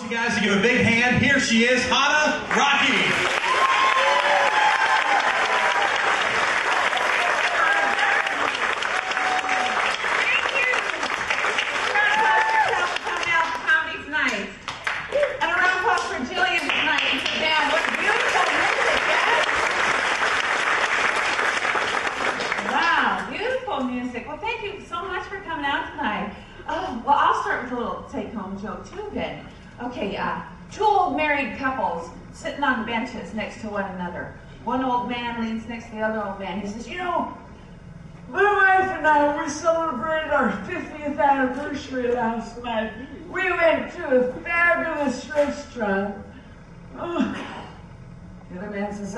you guys to give a big hand. Here she is, Hannah Rockey. Well, thank you so much for coming out tonight. Well, I'll start with a little take-home joke too then. Okay, two old married couples sitting on benches next to one another. One old man leans next to the other old man. He says, you know, my wife and I, we celebrated our 50th anniversary last night. We went to a fabulous restaurant. The other man says,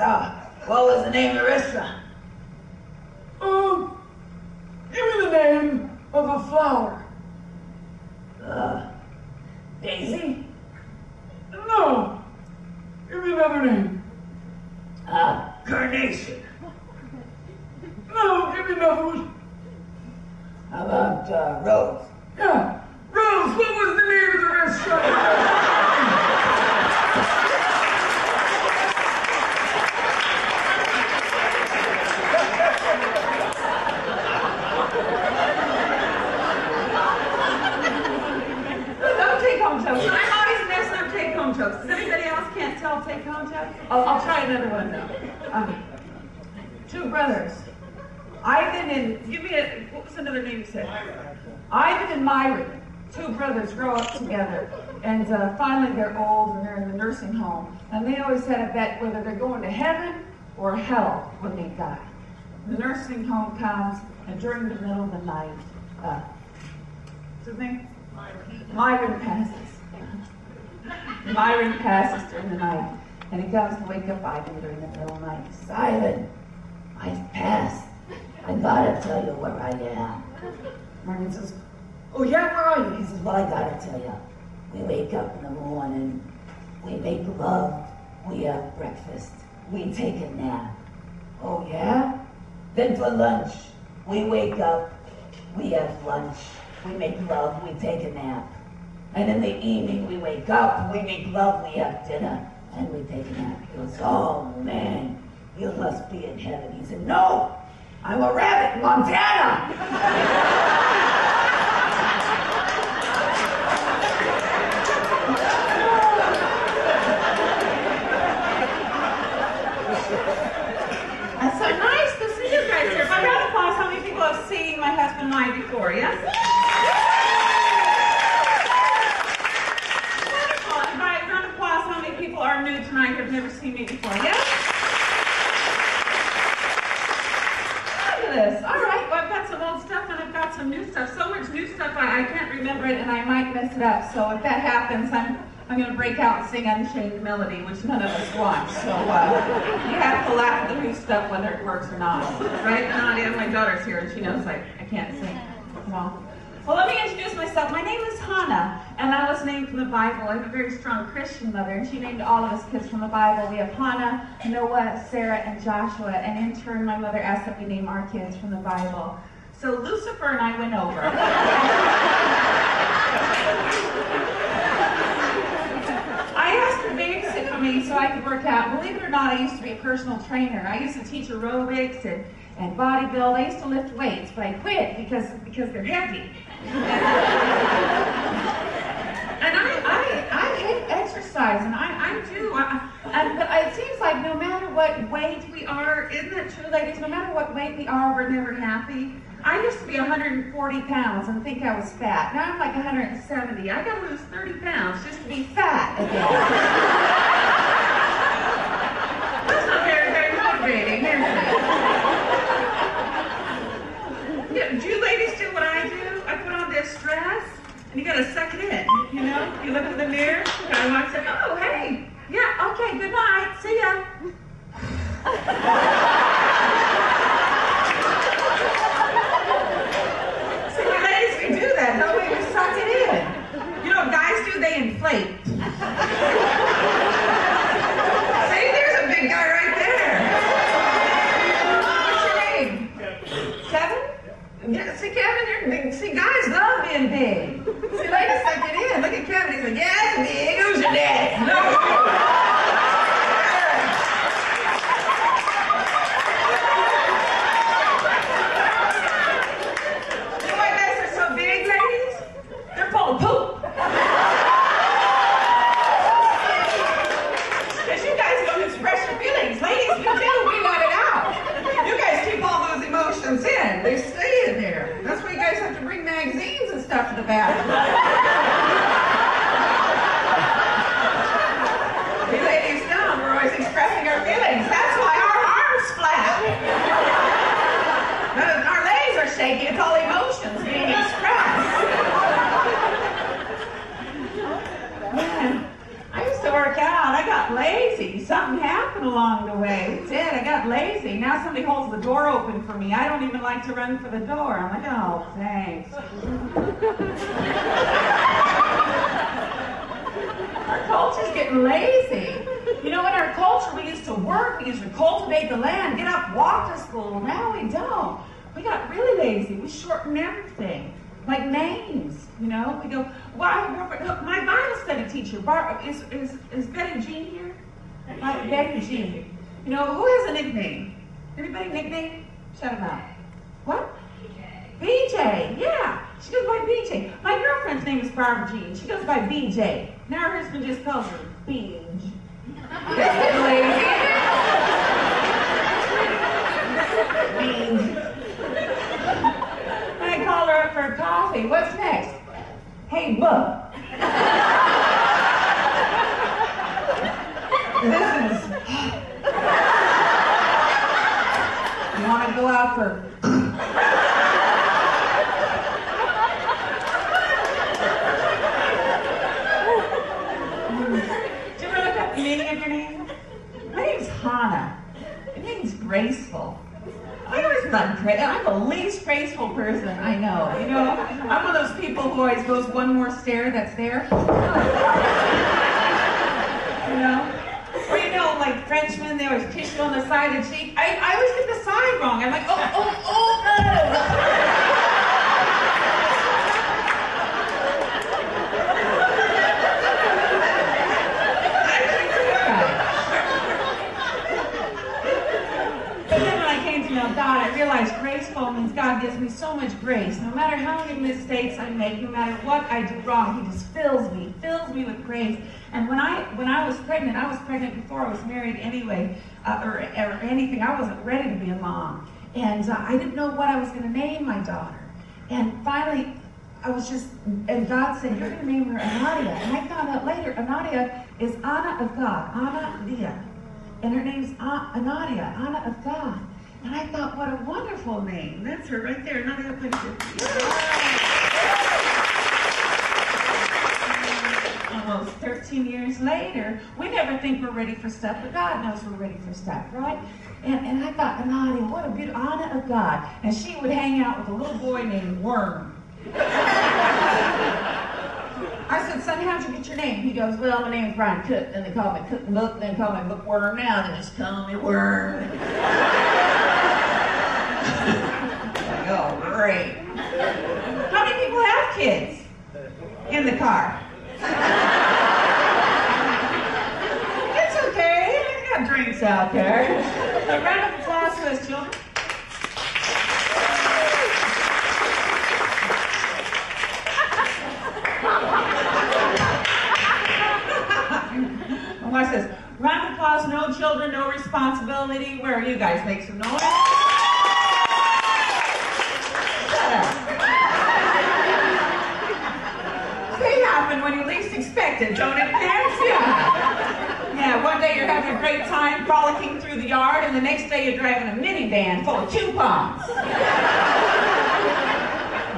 what was the name of the restaurant? Give me the name of a flower. Daisy? No. Give me another name. Carnation. No, give me another one. How about Rose? Yeah, Rose. What was the name of the restaurant? Does anybody else can't tell take-home jokes? I'll try another one though. Two brothers. Ivan and, what was another name you said? Ivan and Myron. Two brothers grow up together. And finally they're old and they're in the nursing home. And they always had a bet whether they're going to heaven or hell when they die. The nursing home comes, and during the middle of the night, what's his name? Myron passes. Myron passes during the night, and he comes to wake up Ivan during the middle of the night. He says, Ivan, I've passed. I gotta tell you where I am. Myron says, oh yeah, where are you? He says, well, I gotta tell you. We wake up in the morning, we make love, we have breakfast, we take a nap. Oh yeah? Then for lunch, we wake up, we have lunch, we make love, we take a nap. And in the evening, we wake up, we make love, we have dinner, and we take a nap. He goes, oh man, you must be in heaven. He said, no, I'm a rabbit in Montana. That's so nice to see you guys here. If I round of applause, how many people have seen my husband and I before, yes? Are new tonight, have never seen me before, yeah? Fabulous. All right, well, I've got some old stuff and I've got some new stuff. So much new stuff I can't remember it and I might mess it up. So if that happens, I'm going to break out and sing Unchained Melody, which none of us want. So you have to laugh at the new stuff whether it works or not. Right, Nadia? My daughter's here and she knows I can't sing. Well, let me introduce myself. My name is Hannah, and I was named from the Bible. I have a very strong Christian mother, and she named all of us kids from the Bible. We have Hannah, Noah, Sarah, and Joshua, and in turn, my mother asked that we name our kids from the Bible. So Lucifer and I went over. I asked her to babysit for me so I could work out. Believe it or not, I used to be a personal trainer. I used to teach aerobics and bodybuild. I used to lift weights, but I quit because they're heavy. And I hate exercise, and I do. But it seems like no matter what weight we are, isn't it true, ladies? No matter what weight we are, we're never happy. I used to be 140 pounds and think I was fat. Now I'm like 170. I gotta lose 30 pounds just to be fat again. That's not very motivating, is it? Yeah, do you ladies do what I do? I put on this dress, and you gotta suck it in, you know? You look in the mirror, kind of like, oh, hey, yeah, okay, good night, see ya. See, we ladies, we do that, don't we? We suck it in. You know what guys do? They inflate. See, there's a big guy right there. What's your name? Kevin? Yeah, see, Kevin, you're big. See, guys love being big. See, ladies, suck it in. Look at Kevin. He's like, yeah, it's big. Who's your And I used to work out. I got lazy. Something happened along the way. It did. I got lazy. Now somebody holds the door open for me. I don't even like to run for the door. I'm like, oh, thanks. Our culture's getting lazy. You know, in our culture, we used to work. We used to cultivate the land, get up, walk to school. Now we don't. We got really lazy. We shorten everything. Like names, you know, we go, well, my Bible study teacher, is Betty Jean here? Betty Jean. You know, who has a nickname? Anybody nickname? Shout them out. What? BJ, yeah. She goes by BJ. My girlfriend's name is Barbara Jean. She goes by BJ. Now her husband just calls her Beej. That's lazy. Beej. I call her up for coffee. What's next? Hey, Bub. This is... You want to go out for... Do you ever look up the meaning of your name? My name's Hannah. It means graceful. I always thought I'm the least graceful person I know. You know, I'm one of those people who always goes one more stair that's there. You know? Or you know, like Frenchmen, they always kiss you on the side of the cheek. I always get the side wrong. I'm like, oh. God, I realized graceful means God gives me so much grace. No matter how many mistakes I make, no matter what I do wrong, He just fills me with grace. And when I was pregnant before I was married anyway, or anything. I wasn't ready to be a mom. And I didn't know what I was going to name my daughter. And finally, and God said, you're going to name her Anadia. And I found out later, Anadia is Anna of God, Anna Dia. And her name's Anadia, Anna of God. And I thought, what a wonderful name. That's her right there. Anadia. Almost 13 years later, we never think we're ready for stuff, but God knows we're ready for stuff, right? And I thought, Anadia, what a beautiful Anna of God. And she would hang out with a little boy named Worm. I said, son, how'd you get your name? He goes, well, my name's Brian Cook. Then they call me Cook and Book, then they call me Bookworm. Now they just call me Worm. Like, oh, great. How many people have kids in the car? It's okay. I got drinks out there. A round of applause for those children. My wife says, round of applause, no children, no responsibility. Where are you guys? Make some noise. Shut up. They happen when you least expect it, don't it, parents? Yeah, one day you're having a great time frolicking through the yard, and the next day you're driving a minivan full of coupons.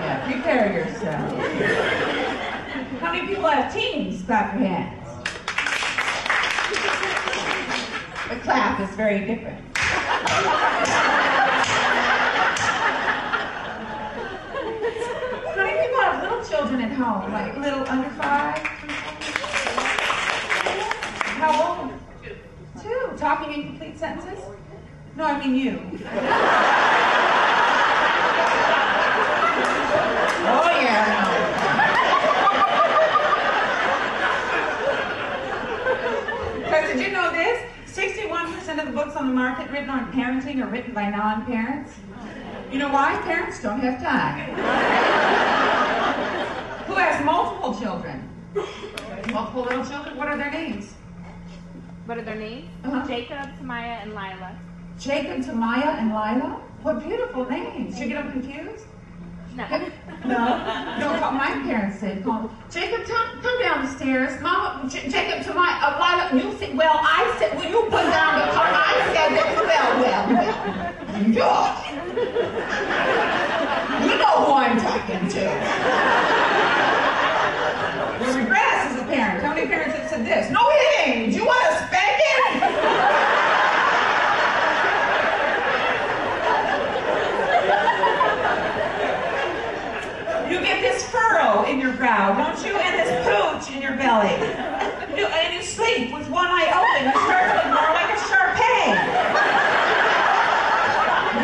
Yeah, prepare yourself. How many people have teens? Clap your hands. The clap is very different. How many people have little children at home, like little under 5? How old? 2. Talking in complete sentences? No, I mean you. Oh yeah. Because did you know this? 61% of the books on the market written on parenting are written by non-parents. You know why? Parents don't have time. Who has multiple children? Multiple little children? What are their names? What are their names? Jacob, Tamaya, and Lila. Jacob, Tamaya, and Lila? What beautiful names. Did you get them confused? No. No? Don't call my parents said, call Jacob, come down the stairs. Mama, Jacob, Tamaya, Lila, you see, well, I said, will you put down the car? I said that, well. Gosh. You know who I'm talking to. You regress as a parent. How many parents said this, no hitting, do you want a spanking? You get this furrow in your brow, don't you? And this pooch in your belly. And you sleep with one eye open, you start to look more like a Shar-Pei.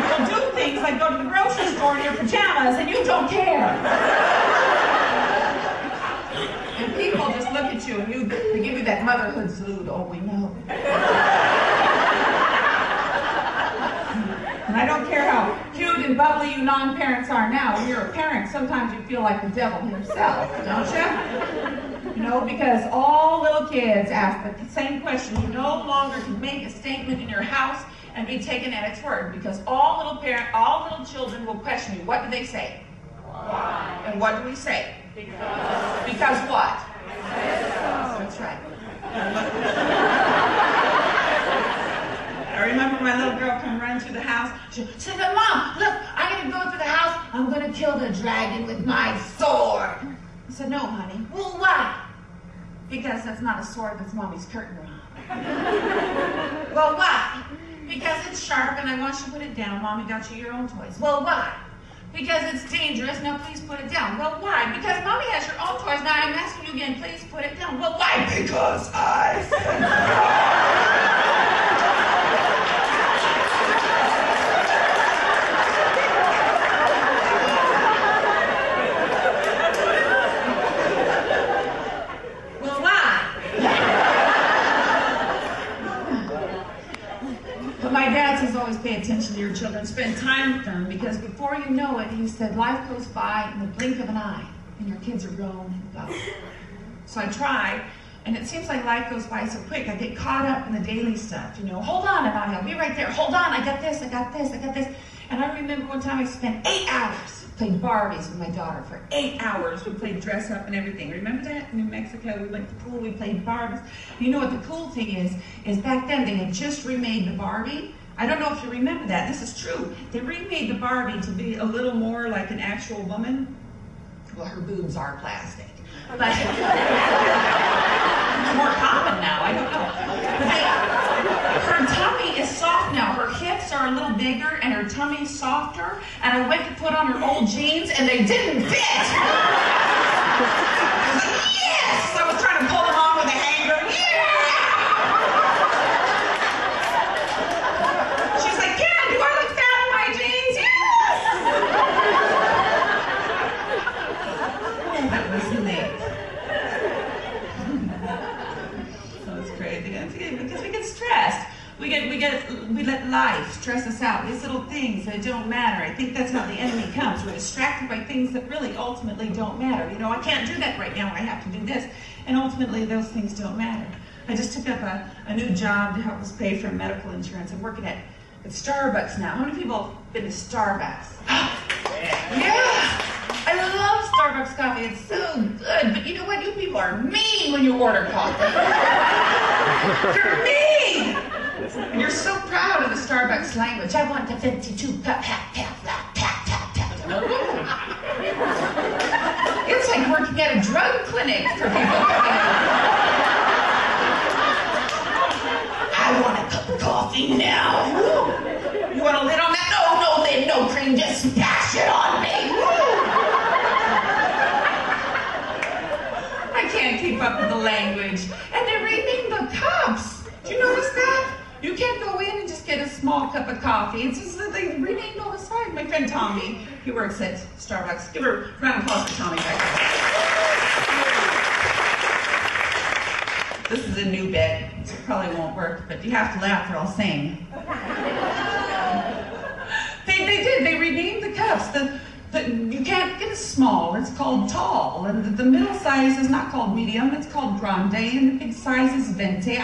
You'll do things like go to the grocery store in your pajamas and you don't care. And people just look at you and they give you that motherhood salute, oh, we know. And I don't care how cute and bubbly you non-parents are now, when you're a parent, sometimes you feel like the devil himself, don't you? You know, because all little kids ask the same question. You no longer can make a statement in your house and be taken at its word, because all little children will question you. What do they say? Why? And what do we say? Because. Because what? That's right. I remember my little girl come running through the house. She said, Mom, look, I'm going to go through the house. I'm going to kill the dragon with my sword. I said, no, honey. Well, why? Because that's not a sword, that's Mommy's curtain rod. Well, why? Because it's sharp and I want you to put it down. Mommy got you your own toys. Well, why? Because it's dangerous. Now, please put it down. Well, why? Because Mommy has your own toys. Now, I'm asking you again, please put it down. Well, why? Because I said my dad says always pay attention to your children, spend time with them, because before you know it, he said, life goes by in the blink of an eye, and your kids are grown and gone. So I try, and it seems like life goes by so quick. I get caught up in the daily stuff, you know. Hold on, Anaya, I'll be right there. Hold on, I got this, I got this, I got this. And I remember one time I spent 8 hours playing Barbies with my daughter for 8 hours. We played dress up and everything. Remember that? In New Mexico, we went to the pool, we played Barbies. You know what the cool thing is back then they had just remade the Barbie. I don't know if you remember that. This is true. They remade the Barbie to be a little more like an actual woman. Well, her boobs are plastic. But it's more common now, I don't know. But her tummy is soft now. Her hips are a little bigger and her tummy's softer. And I went to put on her old jeans and they didn't fit. Yes! I was trying to pull them on with a hanger. Yeah! She's like, Karen, do I look fat in my jeans? Yes! That was late. That was crazy. Because we get stressed. We let life stress us out. These little things that don't matter. I think that's how the enemy comes. We're distracted by things that really ultimately don't matter. You know, I can't do that right now. I have to do this. And ultimately, those things don't matter. I just took up a new job to help us pay for medical insurance. I'm working at Starbucks now. How many people have been to Starbucks? Yeah! I love Starbucks coffee. It's so good. But you know what? You people are mean when you order coffee. You're mean! And you're so proud of the Starbucks language. I want the 52 cup, tap, tap, tap, tap, tap, tap. It's like working at a drug clinic for people coming in. I want a cup of coffee now. You want a lid on that? No lid, no cream, just splash it on me. I can't keep up with the language. And they're reading the cups. Do you notice that? You can't go in and just get a small cup of coffee. It's just that they renamed all the side. My friend Tommy, he works at Starbucks. Give her a round of applause for Tommy back there. This is a new bit. It probably won't work, but you have to laugh or I'll sing. They did. They renamed the cups. You can't get a small. It's called tall. And the middle size is not called medium. It's called grande. And the big size is venti.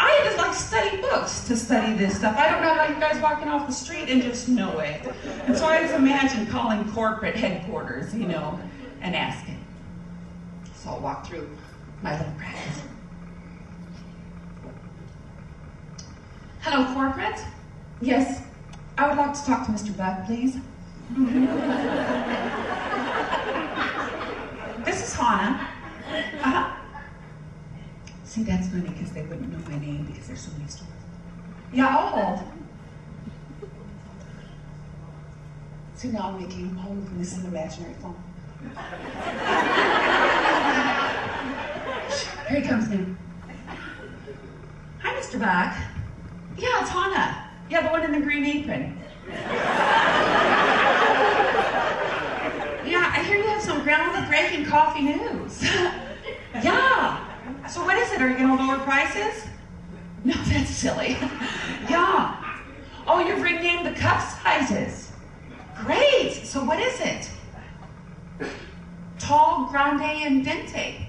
I had to like study books to study this stuff. I don't know how you guys walking off the street and just know it. And so I just imagine calling corporate headquarters, you know, and asking. So I'll walk through my little practice. Hello, corporate? Yes, I would like to talk to Mr. Buck, please. This is Hannah. See, that's funny because they wouldn't know my name because they're so used to it. Yeah, oh. See, now I'm making him home from this imaginary phone. Here he comes now. Hi, Mr. Bach. Yeah, it's Hannah. Yeah, the one in the green apron. Yeah, I hear you have some groundbreaking coffee news. Yeah. So what is it? Are you going to lower prices? No, that's silly. Yeah. Oh, you've renamed the cup sizes. Great. So what is it? Tall, grande, and venti.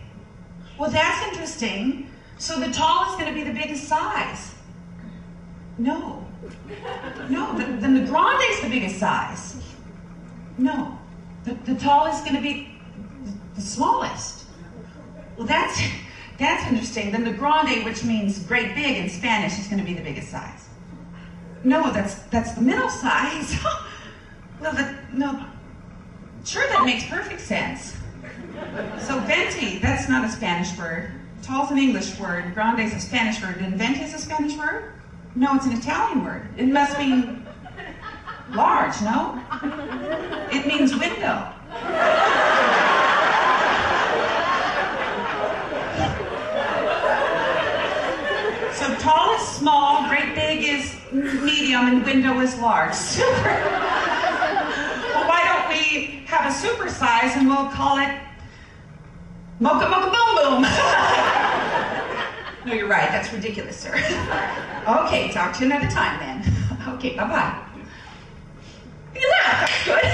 Well, that's interesting. So the tall is going to be the biggest size. No. No, then the grande is the biggest size. No. The tall is going to be the smallest. Well, that's interesting. Then the grande, which means great big in Spanish, is going to be the biggest size. No, that's the middle size. Well, no. Sure, that makes perfect sense. So venti, that's not a Spanish word. Tall's an English word. Grande is a Spanish word. And venti is a Spanish word? No, it's an Italian word. It must mean large, no? It means window. So tall is small, great big is medium, and window is large. Super. Well, why don't we have a super size and we'll call it Mocha Mocha Boom Boom. No, you're right. That's ridiculous, sir. Okay, talk to you another time then. Okay, bye-bye. You laugh. That's good.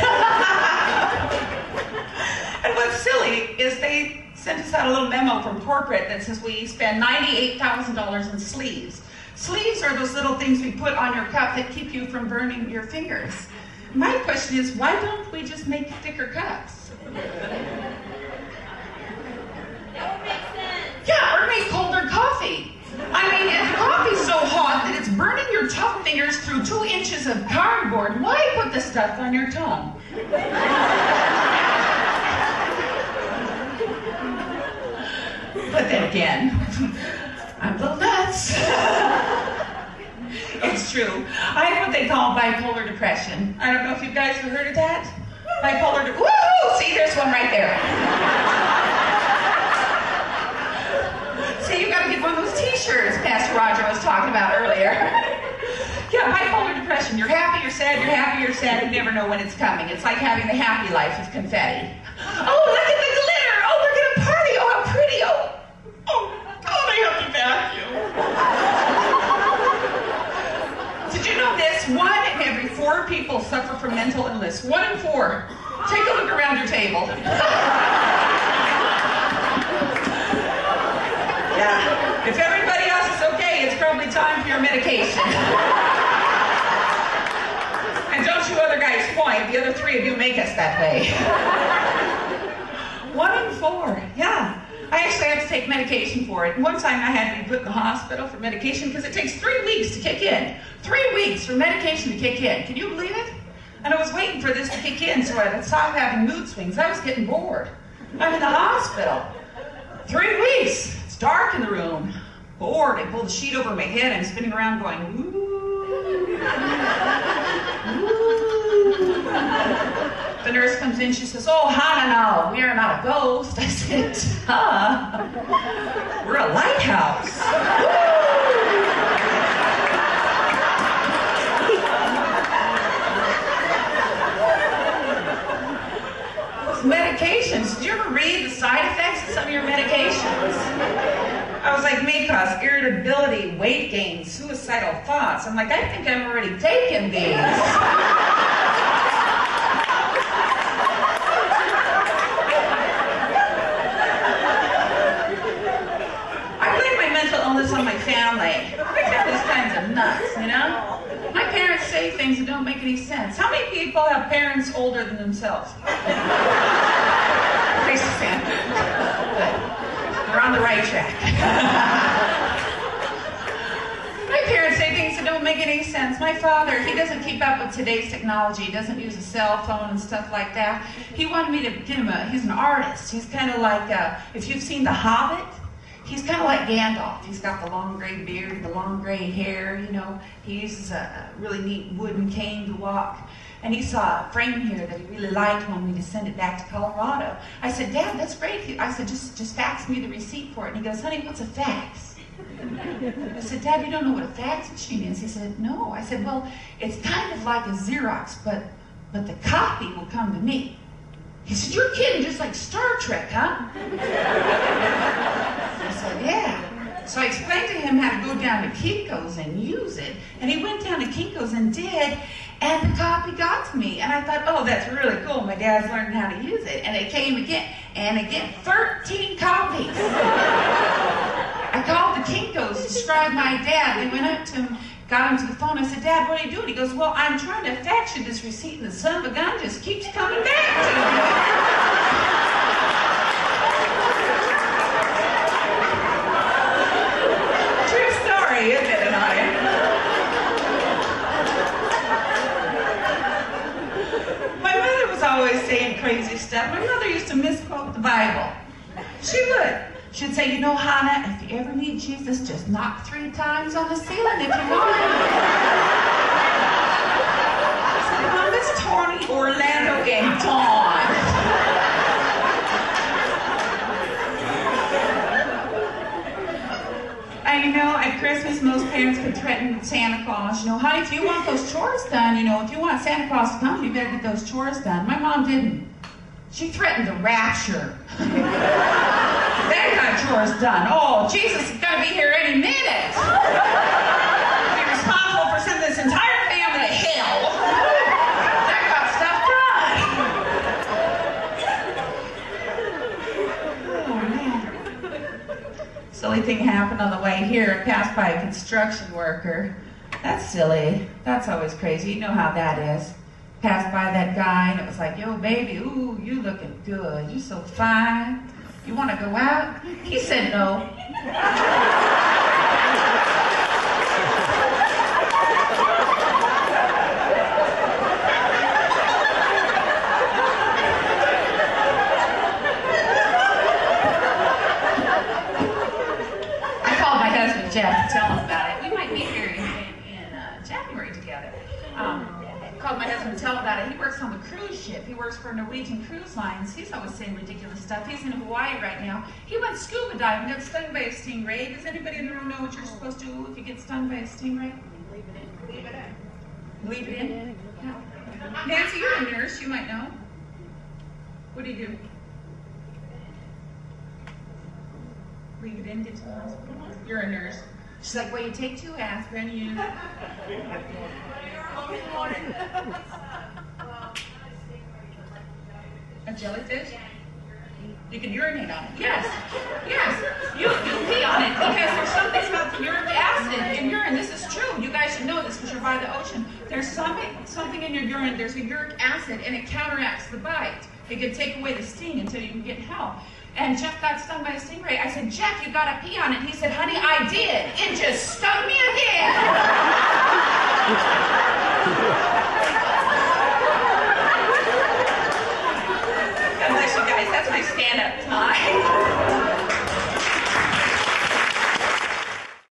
And what's silly is they sent us out a little memo from corporate that says we spend $98,000 in sleeves. Sleeves are those little things we put on your cup that keep you from burning your fingers. My question is, why don't we just make thicker cups? That would make sense. Yeah, or make colder coffee. I mean, if the coffee's so hot that it's burning your tough fingers through 2 inches of cardboard, why put the stuff on your tongue? But then again, I'm a little nuts. It's true. I have what they call bipolar depression. I don't know if you guys have heard of that. Bipolar woo! See, there's one right there. See, you gotta get one of those t-shirts Pastor Roger was talking about earlier. Yeah, bipolar depression. You're happy, you're sad, you're happy, you're sad. You never know when it's coming. It's like having the happy life with confetti. Oh, look at the glitter! Oh, we're gonna party! Oh, how pretty! Oh, they have to vacuum. Did you know this? 1 in every 4 people suffer from mental illness. 1 in 4. Take a look around your table. Yeah. If everybody else is okay, it's probably time for your medication. And don't you other guys point. The other 3 of you make us that way. 1 in 4. Yeah. I actually have to take medication for it. One time I had to be put in the hospital for medication because it takes 3 weeks to kick in. 3 weeks for medication to kick in. Can you believe it? And I was waiting for this to kick in so I'd stop having mood swings. I was getting bored. I'm in the hospital. 3 weeks. It's dark in the room. Bored. I pulled the sheet over my head. I'm spinning around going, ooh. Ooh. The nurse comes in, she says, oh, Hannah, no, we are not a ghost. I said, we're a lighthouse. Those medications, did you ever read the side effects of some of your medications? I was like, may cause irritability, weight gain, suicidal thoughts. I'm like, I think I'm already taking these. On my family. My family's kinds of nuts, you know? My parents say things that don't make any sense. How many people have parents older than themselves? Raise your hand. Good. We're on the right track. My parents say things that don't make any sense. My father, he doesn't keep up with today's technology. He doesn't use a cell phone and stuff like that. He wanted me to get him he's an artist. He's kind of like, if you've seen The Hobbit, he's kind of like Gandalf. He's got the long gray beard, the long gray hair, you know. He uses a really neat wooden cane to walk. And he saw a frame here that he really liked and wanted me to send it back to Colorado. I said, Dad, that's great. I said, just fax me the receipt for it. And he goes, honey, what's a fax? I said, Dad, you don't know what a fax machine is? He said, no. I said, well, it's kind of like a Xerox, but the copy will come to me. He said, you're kidding, just like Star Trek, huh? I said, yeah. So I explained to him how to go down to Kinko's and use it. And he went down to Kinko's and did, and the copy got to me. And I thought, oh, that's really cool. My dad's learning how to use it. And it came again, and again, 13 copies. I called the Kinko's, described my dad. They went up to him, got him to the phone. I said, Dad, what are you doing? He goes, well, I'm trying to fax you this receipt, and the son of a gun just keeps coming back to me. True story, isn't it, honey? My mother was always saying crazy stuff. My mother used to misquote the Bible. She would. She'd say, you know, Hannah, if you ever need Jesus, just knock 3 times on the ceiling if you want. I said, Mom, this Tony Orlando ain't gone. And you know, at Christmas, most parents could threaten Santa Claus. You know, honey, if you want those chores done, you know, if you want Santa Claus to come, you better get those chores done. My mom didn't. She threatened the rapture. They got chores done. Oh, Jesus is going to be here any minute. Be responsible for sending this entire family to hell. They got stuff done. Oh, man. Silly thing happened on the way here. I passed by a construction worker. That's silly. That's always crazy. You know how that is. Passed by that guy, and it was like, yo, baby, ooh, you looking good. You so fine. You want to go out? He said no. I called my husband, Jeff, to tell him about it. We might meet here in January together. Called my husband to tell him about it. He works on the cruise ship. He works for Norwegian Cruise Lines. He's always saying ridiculous stuff. He's in Hawaii right now. He went scuba diving, got stung by a stingray. Does anybody in the room know what you're supposed to do if you get stung by a stingray? Leave it in. Leave it in. Leave it in? Yeah. Nancy, you're a nurse. You might know. What do you do? Leave it in, get to the hospital. You're a nurse. She's like, well, you take 2 aspirin, you... A jellyfish? You can urinate on it. Yes. Yes. You pee on it because there's something about the uric acid in urine. This is true. You guys should know this because you're by the ocean. There's something in your urine. There's a uric acid and it counteracts the bite. It can take away the sting until you can get help. And Jeff got stung by a stingray. I said, Jeff, you gotta pee on it. He said, honey, I did. It just stung me again.